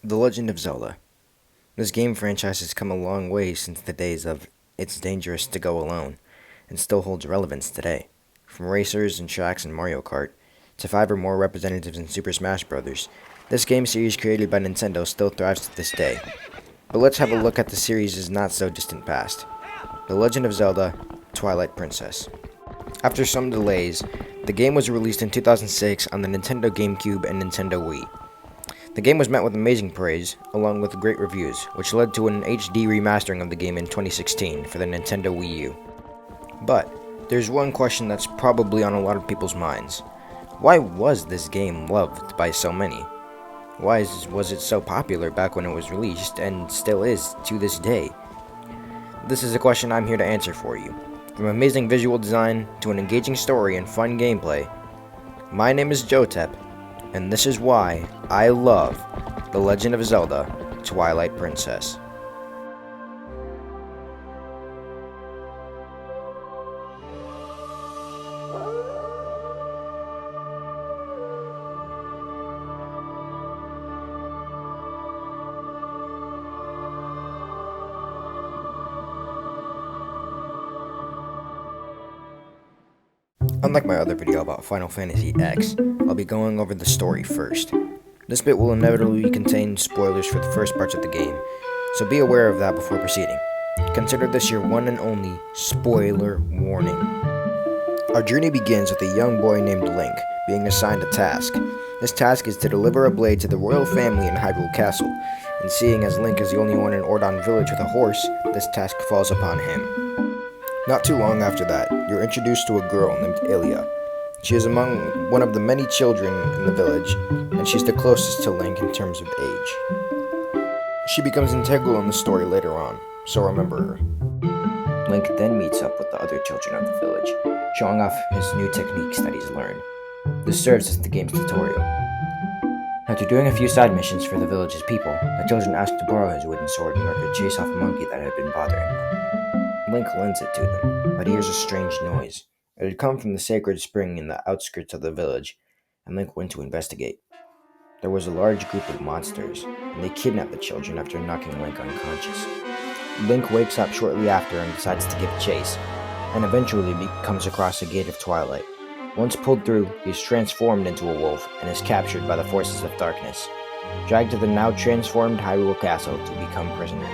The Legend of Zelda. This game franchise has come a long way since the days of It's Dangerous to Go Alone, and still holds relevance today. From racers and tracks in Mario Kart, to five or more representatives in Super Smash Bros., this game series created by Nintendo still thrives to this day. But let's have a look at the series' not so distant past. The Legend of Zelda, Twilight Princess. After some delays, the game was released in 2006 on the Nintendo GameCube and Nintendo Wii. The game was met with amazing praise, along with great reviews, which led to an HD remastering of the game in 2016 for the Nintendo Wii U. But, there's one question that's probably on a lot of people's minds. Why was this game loved by so many? Why was it so popular back when it was released, and still is to this day? This is a question I'm here to answer for you. From amazing visual design to an engaging story and fun gameplay, my name is Jotep, and this is why I love The Legend of Zelda, Twilight Princess. Unlike my other video about Final Fantasy X, I'll be going over the story first. This bit will inevitably contain spoilers for the first parts of the game, so be aware of that before proceeding. Consider this your one and only spoiler warning. Our journey begins with a young boy named Link being assigned a task. This task is to deliver a blade to the royal family in Hyrule Castle, and seeing as Link is the only one in Ordon village with a horse, this task falls upon him. Not too long after that, you're introduced to a girl named Ilia. She is among one of the many children in the village, and she's the closest to Link in terms of age. She becomes integral in the story later on, so remember her. Link then meets up with the other children of the village, showing off his new techniques that he's learned. This serves as the game's tutorial. After doing a few side missions for the village's people, the children ask to borrow his wooden sword in order to chase off a monkey that had been bothering them. Link lends it to them, but hears a strange noise. It had come from the sacred spring in the outskirts of the village, and Link went to investigate. There was a large group of monsters, and they kidnapped the children after knocking Link unconscious. Link wakes up shortly after and decides to give chase, and eventually comes across a gate of twilight. Once pulled through, he is transformed into a wolf and is captured by the forces of darkness, dragged to the now transformed Hyrule Castle to become prisoner.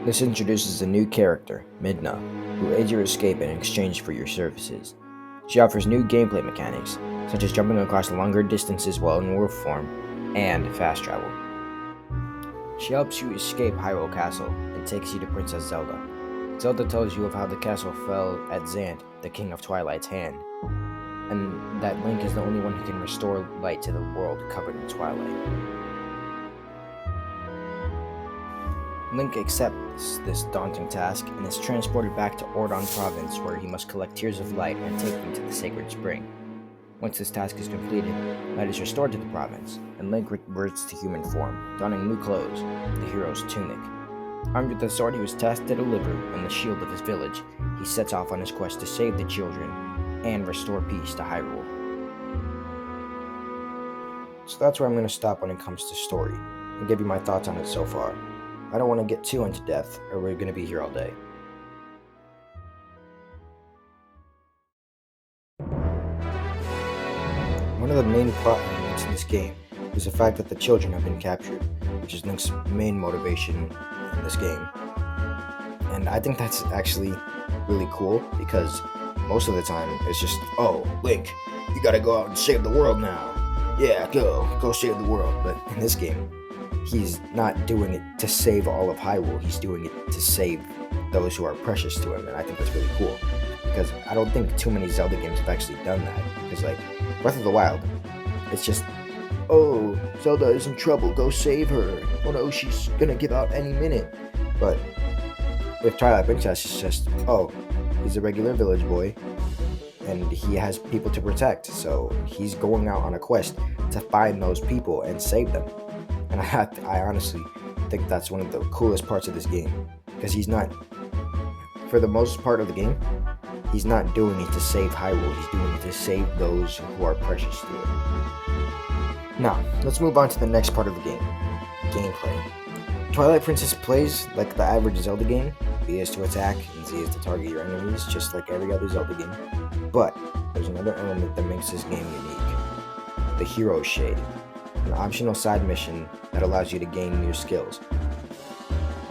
This introduces a new character, Midna, who aids your escape in exchange for your services. She offers new gameplay mechanics, such as jumping across longer distances while in wolf form, and fast travel. She helps you escape Hyrule Castle and takes you to Princess Zelda. Zelda tells you of how the castle fell at Zant, the King of Twilight's hand, and that Link is the only one who can restore light to the world covered in twilight. Link accepts this daunting task and is transported back to Ordon province, where he must collect Tears of Light and take them to the Sacred Spring. Once this task is completed, light is restored to the province, and Link reverts to human form, donning new clothes, the hero's tunic. Armed with the sword he was tasked to deliver and the shield of his village, he sets off on his quest to save the children and restore peace to Hyrule. So that's where I'm going to stop when it comes to story, and give you my thoughts on it so far. I don't want to get too into depth, or we're going to be here all day. One of the main plot elements in this game is the fact that the children have been captured, which is Link's main motivation in this game. And I think that's actually really cool, because most of the time it's just, oh, Link, you gotta go out and save the world now. Yeah, go save the world. But in this game, he's not doing it to save all of Hyrule, he's doing it to save those who are precious to him, and I think that's really cool, because I don't think too many Zelda games have actually done that, because like, Breath of the Wild, it's just, oh, Zelda is in trouble, go save her, oh no, she's gonna give out any minute, but with Twilight Princess, it's just, oh, he's a regular village boy, and he has people to protect, so he's going out on a quest to find those people and save them. And I honestly think that's one of the coolest parts of this game, because he's not, for the most part of the game, he's not doing it to save Hyrule, he's doing it to save those who are precious to it. Now, let's move on to the next part of the game, gameplay. Twilight Princess plays like the average Zelda game. B is to attack, and Z is to target your enemies, just like every other Zelda game. But there's another element that makes this game unique. The Hero Shade, an optional side mission that allows you to gain new skills.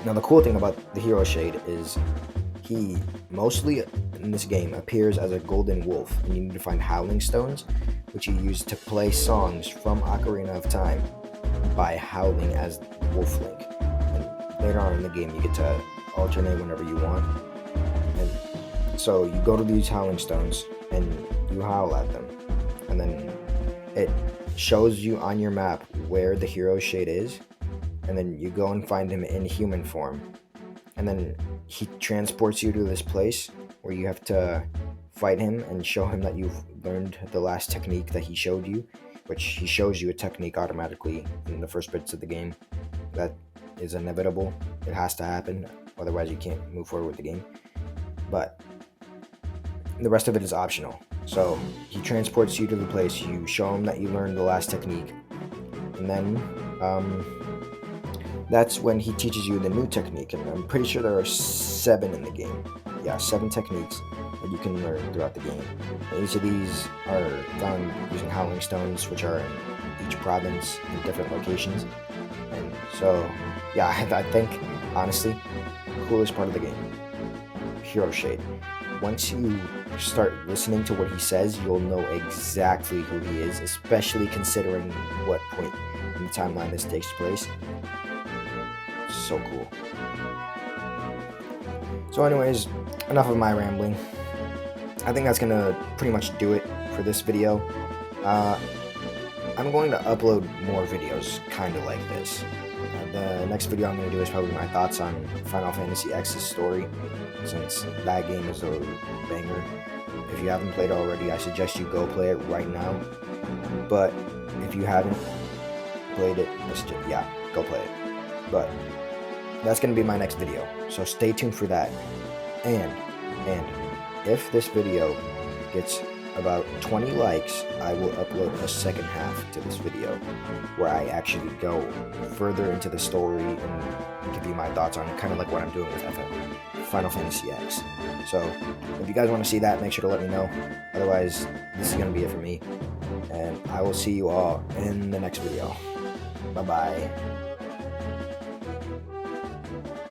Now the cool thing about the Hero Shade is he mostly in this game appears as a golden wolf, and you need to find howling stones, which you use to play songs from Ocarina of Time by howling as Wolf Link. And later on in the game you get to alternate whenever you want. And so you go to these howling stones and you howl at them, and then it shows you on your map where the Hero Shade is, and then you go and find him in human form, and then he transports you to this place where you have to fight him and show him that you've learned the last technique that he showed you, which he shows you a technique automatically in the first bits of the game that is inevitable. It has to happen, otherwise you can't move forward with the game. But the rest of it is optional. So he transports you to the place, you show him that you learned the last technique, and then that's when he teaches you the new technique, and I'm pretty sure there are 7 in the game. Yeah, 7 techniques that you can learn throughout the game. And each of these are found using howling stones, which are in each province in different locations. And so, yeah, I think, honestly, the coolest part of the game, Hero Shade. Once you start listening to what he says, you'll know exactly who he is, especially considering what point in the timeline this takes place. So cool. So anyways, enough of my rambling. I think that's gonna pretty much do it for this video. I'm going to upload more videos kind of like this. The next video I'm going to do is probably my thoughts on Final Fantasy X's story, since that game is a banger. If you haven't played it already, I suggest you go play it right now. But if you haven't played it, go play it. But that's going to be my next video, so stay tuned for that. And if this video gets about 20 likes, I will upload a second half to this video where I actually go further into the story and give you my thoughts on it, kind of like what I'm doing with Final Fantasy X. So if you guys want to see that, make sure to let me know. Otherwise, this is going to be it for me, and I will see you all in the next video. Bye bye.